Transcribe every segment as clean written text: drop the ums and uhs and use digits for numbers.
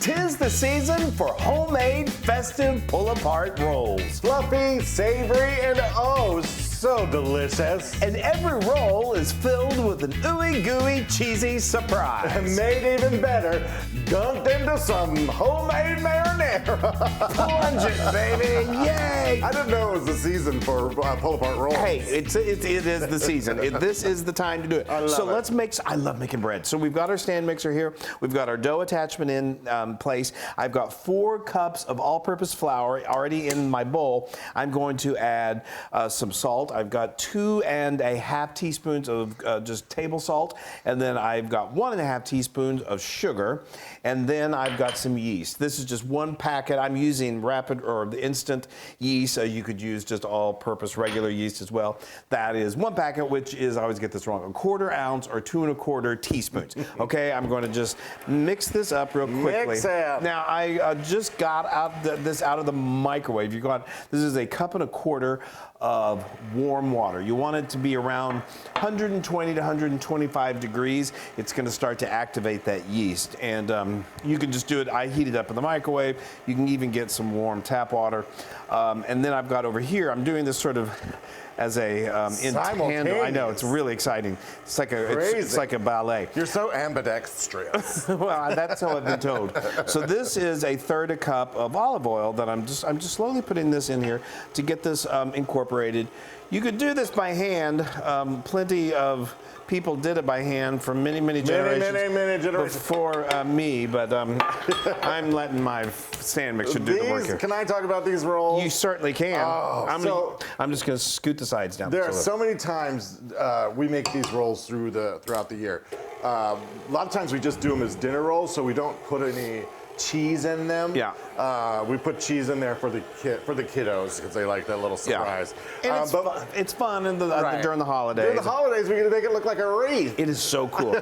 'Tis the season for homemade festive pull-apart rolls. Fluffy, savory, and oh, so delicious. And every roll is filled with an ooey-gooey cheesy surprise. Made even better, dunked into some homemade marinara. Plunge it, baby, yay! I didn't know it was the season for pull-apart rolls. Hey, it is the season. This is the time to do it. Let's mix. I love making bread. So we've got our stand mixer here. We've got our dough attachment in place. I've got 4 cups of all-purpose flour already in my bowl. I'm going to add some salt. I've got 2½ teaspoons of just table salt, and then I've got 1½ teaspoons of sugar, and then I've got some yeast. This is just 1 packet. I'm using rapid or the instant yeast. You could use just all-purpose regular yeast as well. That is 1 packet, which is, I always get this wrong, 1/4 ounce or 2¼ teaspoons. Okay, I'm going to just mix this up real quickly. Mix it. Now I just got this out of the microwave. This is 1¼ cup of warm water. You want it to be around 120 to 125 degrees. It's going to start to activate that yeast, and you can just do it. I heat it up in the microwave. You can even get some warm tap water, and then I've got over here. I'm doing this sort of as a in tandem. I know, it's really exciting. It's like a ballet. You're so ambidextrous. Well, that's how I've been told. So this is 1/3 cup of olive oil that I'm just slowly putting this in here to get this incorporated. You could do this by hand. Plenty of people did it by hand for many generations before me, but I'm letting my stand mixer do the work here. Can I talk about these rolls? You certainly can. Oh, I'm just going to scoot the sides down. There are so many times we make these rolls throughout the year. A lot of times we just do them as dinner rolls, so we don't put any cheese in them. Yeah. We put cheese in there for the kiddos because they like that little surprise. Yeah. And it's fun during the holidays. During the holidays, we're gonna make it look like a wreath. It is so cool.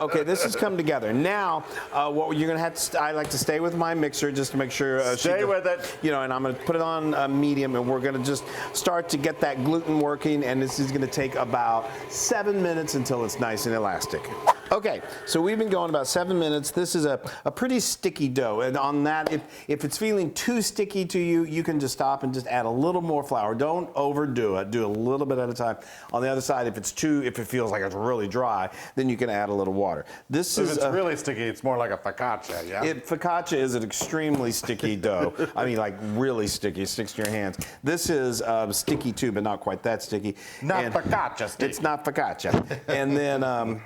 Okay, this has come together. Now, what you're gonna have to, I like to stay with my mixer just to make sure. Stay with it. You know, and I'm gonna put it on medium, and we're gonna just start to get that gluten working, and this is gonna take about 7 minutes until it's nice and elastic. Okay, so we've been going about 7 minutes. This is a pretty sticky dough, and on that, if it's feeling too sticky to you, you can just stop and just add a little more flour. Don't overdo it. Do a little bit at a time. On the other side, if it feels like it's really dry, then you can add a little water. If it's really sticky, it's more like a focaccia, yeah? Focaccia is an extremely sticky dough. I mean, like really sticky. It sticks to your hands. This is sticky too, but not quite that sticky. Focaccia sticky. It's not focaccia. And then.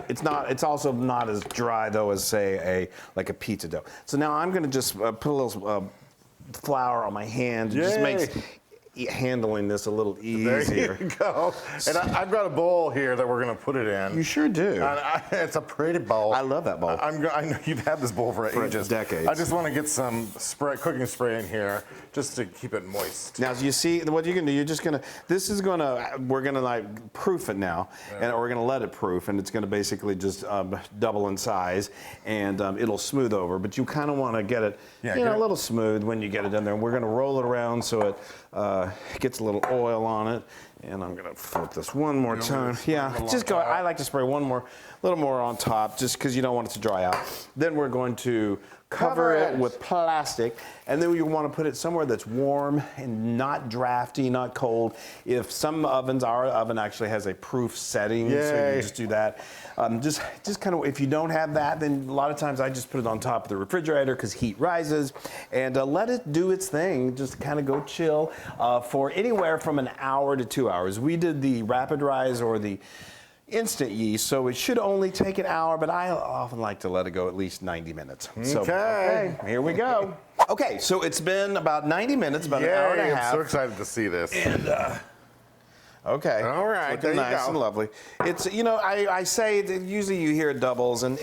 It's also not as dry though as say like a pizza dough. So now I'm going to just put a little flour on my hand. It just makes handling this a little easier. There you go. And I've got a bowl here that we're going to put it in. You sure do. It's a pretty bowl. I love that bowl. I know you've had this bowl for ages. Decades. I just want to get some cooking spray in here just to keep it moist. Now, you see what you're going to do? You're just going to, we're going to like proof it now, and we're going to let it proof, and it's going to basically just double in size, and it'll smooth over. But you kind of want to get it, a little smooth when you get it in there. And we're going to roll it around so it gets a little oil on it, and I'm gonna flip this one more time. Yeah, just go. I like to spray a little more on top, just because you don't want it to dry out. Then we're going to cover it with plastic, and then you want to put it somewhere that's warm and not drafty, not cold. If some ovens, our oven actually has a proof setting, so you just do that. Just kind of, if you don't have that, then a lot of times I just put it on top of the refrigerator because heat rises, and let it do its thing. Just kind of go chill for anywhere from an hour to 2 hours. We did the rapid rise or the instant yeast, so it should only take an hour, but I often like to let it go at least 90 minutes. So, okay, here we go. Okay, so it's been about 90 minutes, about an hour and a half. I'm so excited to see this. And, okay. All right, it's looking nice and lovely. It's, I say that usually you hear doubles, and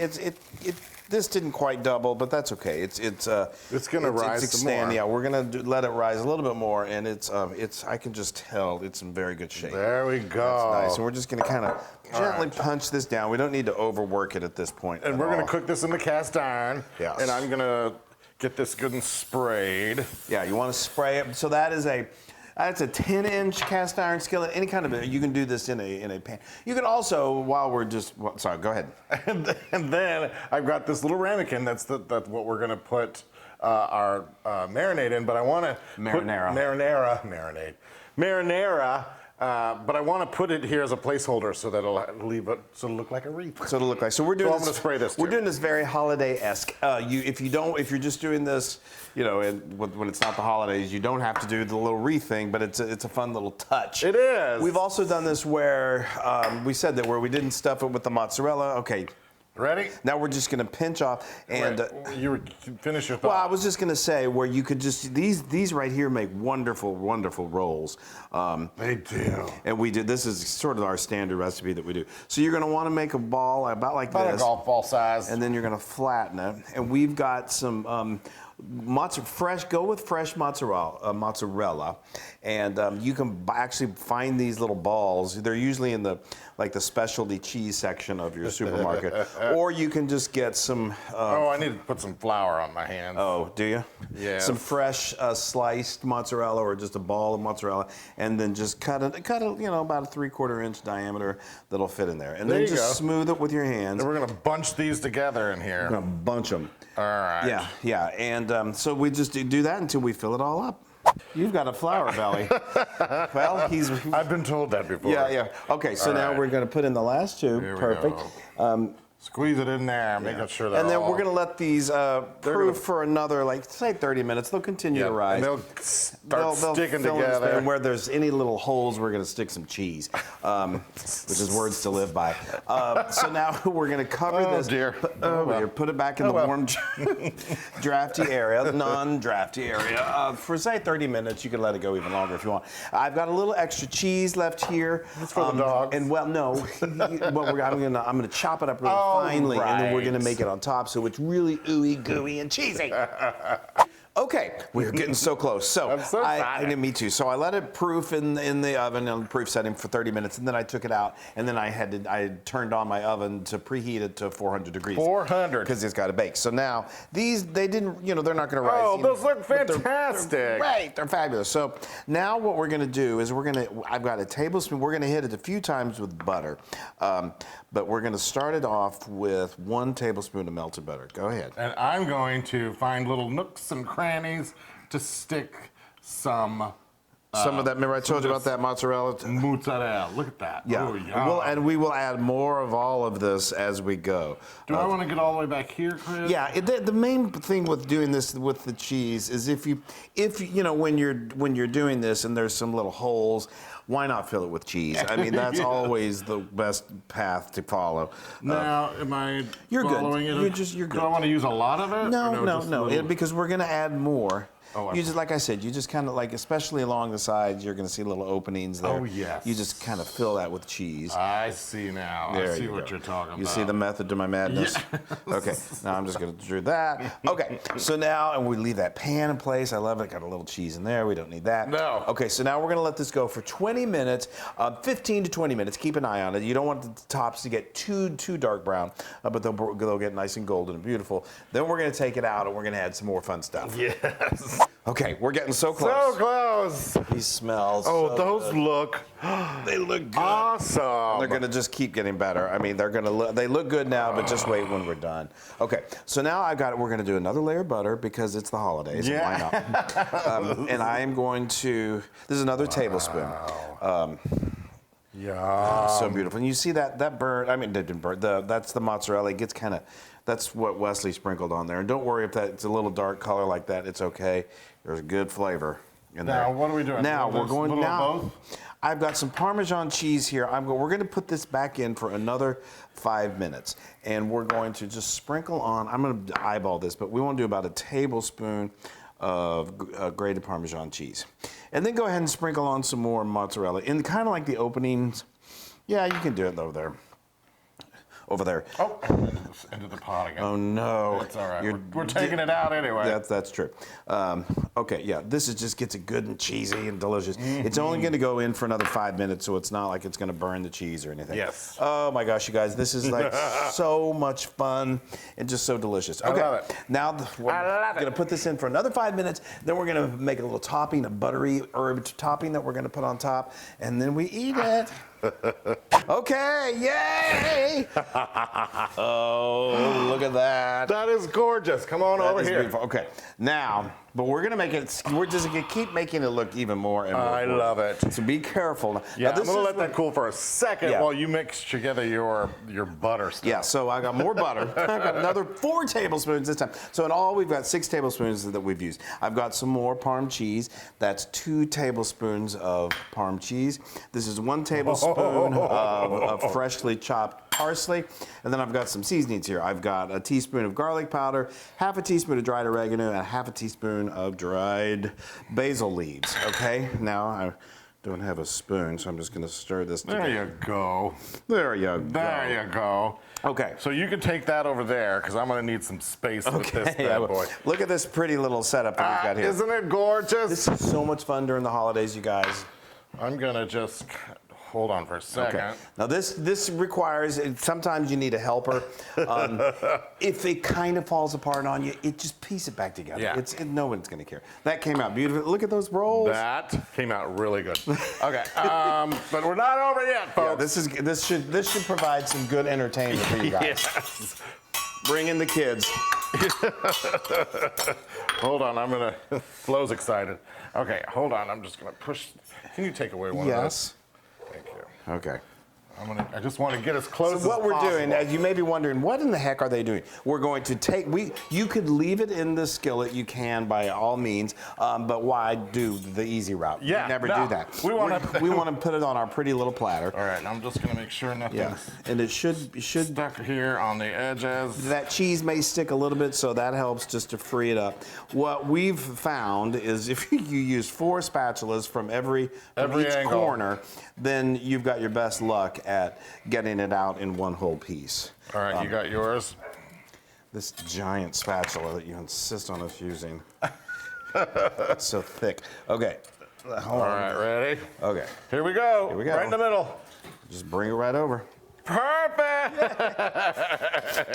this didn't quite double, but that's okay. It's going to rise some more. Yeah, we're going to let it rise a little bit more, and I can just tell it's in very good shape. There we go. That's nice. And we're just going to kind of gently punch this down. We don't need to overwork it at this point. And we're going to cook this in the cast iron. Yes. And I'm going to get this good and sprayed. Yeah, you want to spray it. So that is That's a 10-inch cast iron skillet. Any kind of, you can do this in a pan. You can also, while we're just, well, sorry, go ahead. And then I've got this little ramekin. That's what we're gonna put our marinade in. But I want to marinara. But I want to put it here as a placeholder so that it'll leave it so it'll look like a wreath. So it'll look like. So we're doing. So I'm going to spray this. We're doing this very holiday-esque. If you're just doing this, when it's not the holidays, you don't have to do the little wreath thing. But it's a fun little touch. It is. We've also done this where we said that where we didn't stuff it with the mozzarella. Okay. Ready? Now we're just going to pinch off and. You finish your thought. Well, I was just going to say where you could just these right here make wonderful, wonderful rolls. They do. And we did. This is sort of our standard recipe that we do. So you're going to want to make a ball about like About this, a golf ball size, and then you're going to flatten it. And we've got some fresh. Go with fresh mozzarella, and you can actually find these little balls. They're usually in the specialty cheese section of your supermarket, or you can just get some. I need to put some flour on my hands. Oh, do you? Yeah. Some fresh sliced mozzarella, or just a ball of mozzarella, and then just cut it, about a 3/4 inch diameter that'll fit in there, and There then you just go. smooth it with your hands. And we're gonna bunch these together in here. We're gonna bunch them. All right. Yeah, and so we just do that until we fill it all up. You've got a flour belly. Well, I've been told that before. Yeah. Okay, so All now right. we're gonna put in the last two. Here we Perfect. go. Squeeze it in there, making sure that. And then we're going to let these proof for another, say 30 minutes. They'll continue to rise. And they'll start sticking fill in the together. space. And where there's any little holes, we're going to stick some cheese, which is words to live by. So now we're going to cover this. Dear. Put it back in the warm, drafty area, non-drafty area. For say 30 minutes, you can let it go even longer if you want. I've got a little extra cheese left here. That's for the dogs. And no, I'm going to chop it up really finely, and then we're going to make it on top so it's really ooey, gooey, and cheesy. Okay, we're getting so close. So I'm so excited. me too. So I let it proof in the oven on the proof setting for 30 minutes, and then I took it out, and then I turned on my oven to preheat it to 400 degrees. 400. Because it's got to bake. So now these they didn't, they're not going to rise. Oh, those look but fantastic. They're great. They're fabulous. So now what we're going to do is I've got a tablespoon. We're going to hit it a few times with butter, but we're going to start it off with 1 tablespoon of melted butter. Go ahead. And I'm going to find little nooks and crannies to stick some of that. Remember I told you about that mozzarella? Mozzarella. Look at that. Yeah. Oh, we will add more of all of this as we go. Do I want to get all the way back here, Chris? Yeah. The main thing with doing this with the cheese is if when you're doing this and there's some little holes, why not fill it with cheese? I mean, that's always the best path to follow. Now, am I You're following good. it? You're good. Do I want to use a lot of it? No. Because we're going to add more. Oh, you just, like I said, you just kind of especially along the sides, you're going to see little openings there. Oh, yes. You just kind of fill that with cheese. I see now. I see what you're talking about. You see the method to my madness? Yeah. Okay, now I'm just going to do that. Okay, so now, and we leave that pan in place. I love it. Got a little cheese in there. We don't need that. No. Okay, so now we're going to let this go for 20 minutes, 15 to 20 minutes. Keep an eye on it. You don't want the tops to get too dark brown, but they'll get nice and golden and beautiful. Then we're going to take it out, and we're going to add some more fun stuff. Yes. Okay, we're getting so close. So close. These smells. Oh, so those good. look. They look good. Awesome. They're gonna just keep getting better. I mean, they look good now, but just wait when we're done. Okay, so now we're gonna do another layer of butter because it's the holidays. Yeah. And why not? And I am going to. This is another tablespoon. Yeah. So beautiful. And you see that burn. I mean, it didn't burn. That's the mozzarella. It gets kind of. That's what Wesley sprinkled on there. And don't worry if that's a little dark color like that. It's okay. There's a good flavor in there. Now, what are we doing? Now we're going little now. of both? I've got some Parmesan cheese here. We're going to put this back in for another 5 minutes, and we're going to just sprinkle on. I'm going to eyeball this, but we want to do about a tablespoon of grated Parmesan cheese, and then go ahead and sprinkle on some more mozzarella in kind of like the openings. Yeah, you can do it over there. over there. Oh, into the pot again. Oh no. It's all right. We're taking it out anyway. That's true. Okay, yeah, this just gets it good and cheesy and delicious. It's only going to go in for another 5 minutes, so it's not like it's going to burn the cheese or anything. Yes. Oh my gosh, you guys, this is like so much fun and just so delicious. Okay, I love it. now we're going to put this in for another 5 minutes. Then we're going to make a little topping, a buttery herb topping that we're going to put on top, and then we eat it. Okay, yay! Oh, look at that. That is gorgeous. Come on over That is here. beautiful. Okay, now, but we're gonna make it. We're just gonna keep making it look even more and more. I love it. So be careful. Yeah, Now, I'm gonna let that cool for a second Yeah. while you mix together your butter stuff. Yeah, so I got more butter. I've got another 4 tablespoons this time. So in all, we've got 6 tablespoons that we've used. I've got some more Parm cheese. That's 2 tablespoons of Parm cheese. This is 1 tablespoon of freshly chopped parsley. And then I've got some seasonings here. I've got a teaspoon of garlic powder, half a teaspoon of dried oregano, and half a teaspoon of dried basil leaves. Okay, now I don't have a spoon, so I'm just gonna stir this together. There you go. There you go. There you go. Okay. So you can take that over there because I'm gonna need some space with this I bad will. boy. Look at this pretty little setup that we've got here. Isn't it gorgeous? This is so much fun during the holidays, you guys. I'm gonna just hold on for a second. Okay. Now this requires, sometimes you need a helper. If it kind of falls apart on you, just piece it back together. Yeah. No one's going to care. That came out beautiful. Look at those rolls. That came out really good. Okay, but we're not over yet, folks. Yeah, this should provide some good entertainment for you guys. Yes. Bring in the kids. Hold on, Flo's excited. Okay, hold on, I'm just gonna push. Can you take away one of those? Yes. Thank you. Okay. I just want to get as close So what as we're possible. doing, as you may be wondering, what in the heck are they doing? We're going to take, you could leave it in the skillet, you can by all means, but why do the easy route? Yeah, We never no, do that. we wanna- we want to put it on our pretty little platter. All right, I'm just gonna make sure nothing's Yeah, and it should stuck here on the edges. that cheese may stick a little bit, so that helps just to free it up. What we've found is if you use 4 spatulas from Every each angle. corner, then you've got your best luck at getting it out in one whole piece. All right, you got yours? This giant spatula that you insist on us using. It's so thick. Okay. Hold All on. right, ready? Okay. Here we go. Here we go. Right in the middle. Just bring it right over. Perfect!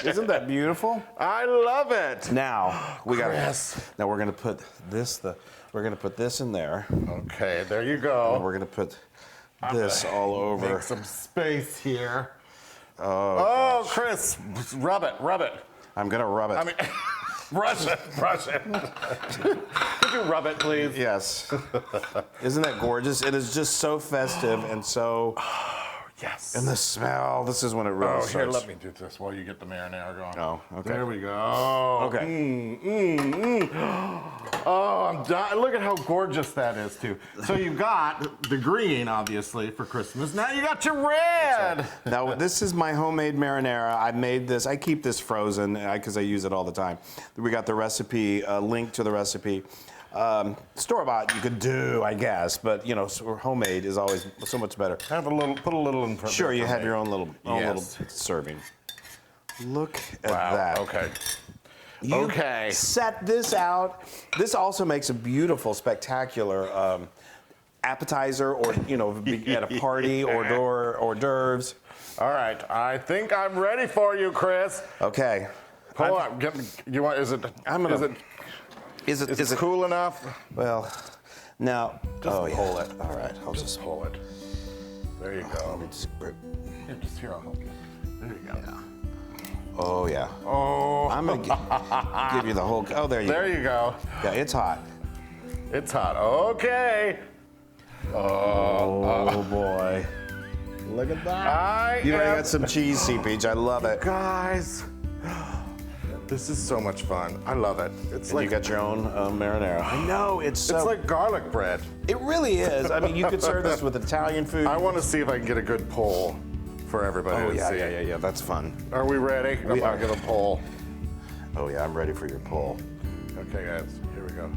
Isn't that beautiful? I love it. Now we got. Chris. Now we're gonna put this. We're gonna put this in there. Okay, there you And go. we're gonna put this all over. Make some space here. Oh, Chris, rub it. I'm gonna rub it. I mean, brush it. Could you rub it, please? Yes. Isn't that gorgeous? It is just so festive and so. Yes. And the smell. This is when it really Oh, starts. here, let me do this while you get the marinara going. Oh, okay. There we go. Okay. Oh, I'm dying. Look at how gorgeous that is, too. So you've got the green, obviously, for Christmas. Now you got your red. Now, this is my homemade marinara. I made this. I keep this frozen because I use it all the time. We got the recipe, link to the recipe. Store-bought you could do, I guess, but you know, homemade is always so much better. Put a little in front. Sure, you have your own little Yes. serving. Look at Wow. that. Okay. You Okay. set this out. This also makes a beautiful, spectacular appetizer, or you know, at a party or hors d'oeuvres. All right. I think I'm ready for you, Chris. Okay. Hold on. You want? Is it? I'm gonna- Is Is it it cool enough? Well, now. Just oh, yeah. pull it. All right. I'll Just pull it. There you go. Let me just grip. Here, just here. I'll help you. There you go. Yeah. Oh yeah. Oh. I'm gonna give you the whole. Oh, there you There go. you go. Yeah, it's hot. It's hot. Okay. Oh boy. Look at that. You already got some cheese seepage. I love it. Guys, this is so much fun. I love it. It's And like you got your own marinara. I know it's so. it's like garlic bread. It really is. I mean, you could serve this with Italian food. I want to see if I can get a good poll for everybody Oh to yeah, see. yeah. That's fun. Are we ready? We I'm are. gonna get a poll. Oh yeah, I'm ready for your pull. Okay, guys, here we go.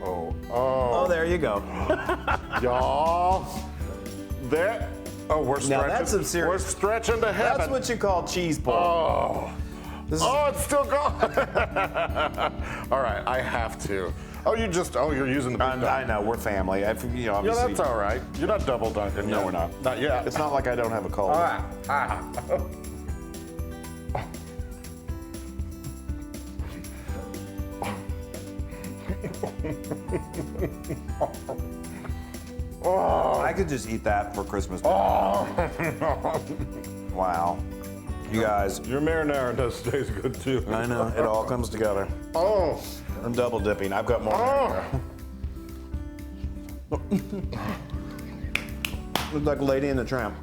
Oh. Oh, there you go. Y'all, there. Oh, we're stretching. Now that's some serious. We're stretching to heaven. That's what you call cheese pull. Oh. This is, It's still going. All right, I have to. You're using the big I know, we're family. Obviously. Yeah, that's all right. You're not double dunking. No, yet. we're not. Not yet. It's not like I don't have a cold. I could just eat that for Christmas. Wow. You guys. Your marinara does taste good too. I know, it all comes together. Oh. I'm double dipping. I've got more. Looks like Lady and the Tramp.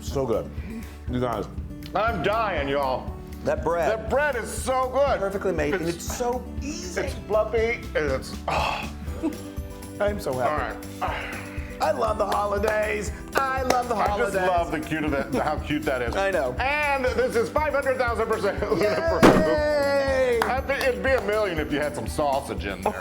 So good. You guys. I'm dying, y'all. That bread. That bread is so good. Perfectly made, and it's so easy. It's fluffy, and it's. I'm so happy. All right. I love the holidays. I love the holidays. I just love the cute of that, how cute that is. I know. And this is 500,000% Yay! It'd be $1 million if you had some sausage in there.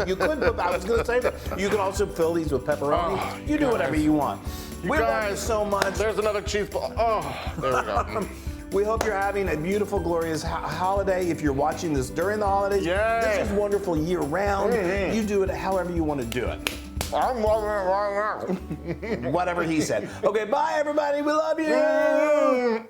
You could put, I was going to say that. You can also fill these with pepperoni. You do whatever you want. We love you so much. There's another cheese ball. Oh, there we go. We hope you're having a beautiful, glorious holiday. If you're watching this during the holidays, this is wonderful year-round. You do it however you want to do it. I'm loving it right now. Whatever he said. Okay, bye, everybody. We love you.